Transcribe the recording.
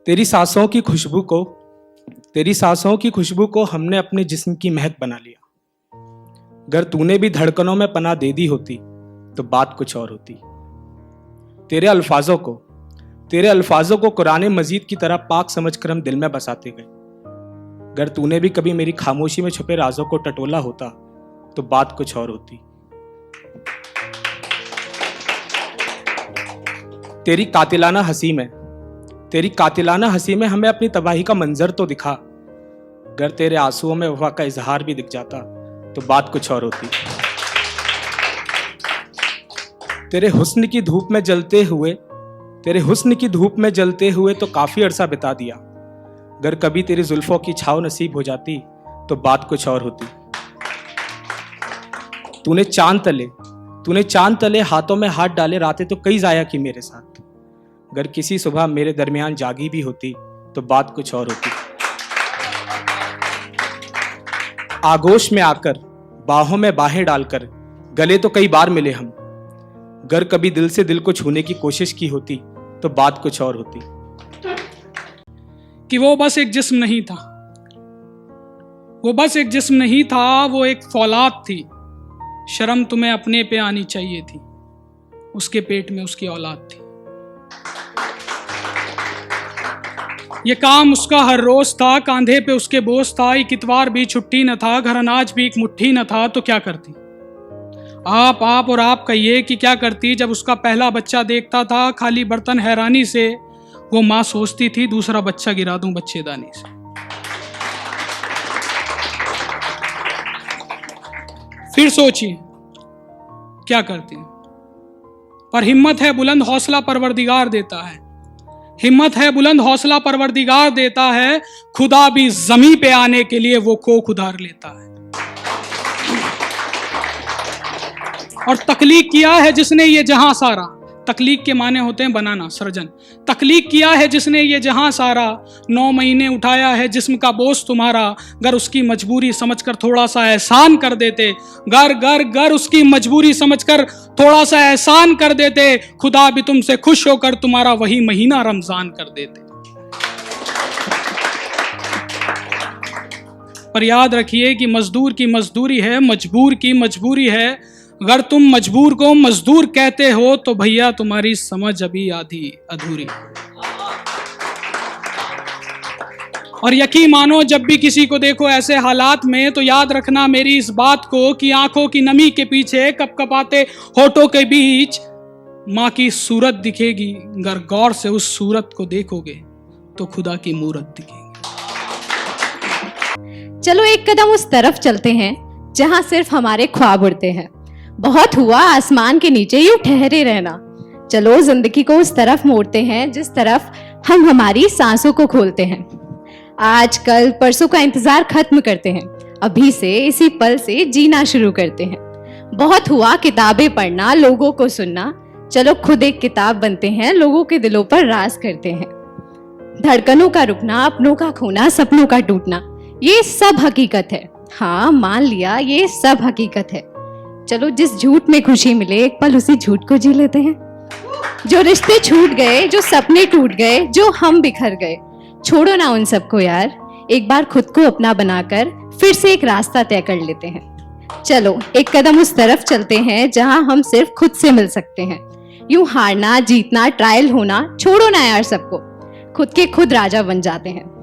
तेरी सांसों की खुशबू को हमने अपने जिस्म की महक बना लिया। अगर तूने भी धड़कनों में पनाह दे दी होती तो बात कुछ और होती। तेरे अल्फाजों को कुरान मजीद की तरह पाक समझकर हम दिल में बसाते गए। अगर तूने भी कभी मेरी खामोशी में छुपे राजों को टटोला होता तो बात कुछ और होती। तेरी कातिलाना हंसी में हमें अपनी तबाही का मंजर तो दिखा। अगर तेरे आंसुओं में वफा का इजहार भी दिख जाता तो बात कुछ और होती। तेरे हुस्न की धूप में जलते हुए तो काफी अरसा बिता दिया। अगर कभी तेरी जुल्फों की छाव नसीब हो जाती तो बात कुछ और होती। तूने चांद तले हाथों में हाथ डाले रातें तो कई जाया की मेरे साथ। अगर किसी सुबह मेरे दरमियान जागी भी होती तो बात कुछ और होती। आगोश में आकर बाहों में बाहें डालकर गले तो कई बार मिले हम। अगर कभी दिल से दिल को छूने की कोशिश की होती तो बात कुछ और होती। कि वो बस एक जिस्म नहीं था, वो एक फौलाद थी। शर्म तुम्हें अपने पे आनी चाहिए थी, उसके पेट में उसकी औलाद थी। ये काम उसका हर रोज था, कांधे पे उसके बोझ था। एक इतवार भी छुट्टी न था, घर अनाज भी एक मुट्ठी न था। तो क्या करती आप और आप कहिए कि क्या करती जब उसका पहला बच्चा देखता था। खाली बर्तन हैरानी से वो माँ सोचती थी दूसरा बच्चा गिरा दूं बच्चेदानी से। फिर सोचिए क्या करती। पर हिम्मत है बुलंद हौसला परवरदिगार देता है। खुदा भी जमी पे आने के लिए वो कोख उधार लेता है। और तख्लीक किया है जिसने ये जहां सारा, तख्लीक के माने होते हैं बनाना, सृजन। तख्लीक किया है जिसने ये जहां सारा, 9 महीने उठाया है जिस्म का बोझ तुम्हारा। गर उसकी मजबूरी समझकर थोड़ा सा एहसान कर देते, गर उसकी मजबूरी समझकर थोड़ा सा एहसान कर देते, खुदा भी तुमसे खुश होकर तुम्हारा वही महीना रमजान कर देते। पर याद रखिए कि मजदूर की मजदूरी है, मजबूर की मजबूरी है। अगर तुम मजबूर को मजदूर कहते हो तो भैया तुम्हारी समझ अभी आधी अधूरी। और यकीन मानो जब भी किसी को देखो ऐसे हालात में तो याद रखना मेरी इस बात को कि आंखों की नमी के पीछे कपकपाते होठों के बीच माँ की सूरत दिखेगी। अगर गौर से उस सूरत को देखोगे तो खुदा की मूरत दिखेगी। चलो एक कदम उस तरफ चलते हैं जहां सिर्फ हमारे ख्वाब उड़ते हैं। बहुत हुआ आसमान के नीचे यूं ठहरे रहना। चलो जिंदगी को उस तरफ मोड़ते हैं जिस तरफ हम हमारी सांसों को खोलते हैं। आज कल परसों का इंतजार खत्म करते हैं, अभी से इसी पल से जीना शुरू करते हैं। बहुत हुआ किताबें पढ़ना, लोगों को सुनना। चलो खुद एक किताब बनते हैं, लोगों के दिलों पर राज करते हैं। धड़कनों का रुकना, अपनों का खोना, सपनों का टूटना, ये सब हकीकत है। हाँ मान लिया, ये सब हकीकत है। चलो जिस झूठ में खुशी मिले एक पल उसी झूठ को जी लेते हैं। जो रिश्ते छूट गए, जो सपने टूट गए, जो हम बिखर गए, छोड़ो ना उन सबको यार। एक बार खुद को अपना बनाकर फिर से एक रास्ता तय कर लेते हैं। चलो एक कदम उस तरफ चलते हैं जहां हम सिर्फ खुद से मिल सकते हैं। यूं हारना जीतना ट्रायल होना छोड़ो ना यार सबको, खुद के खुद राजा बन जाते हैं।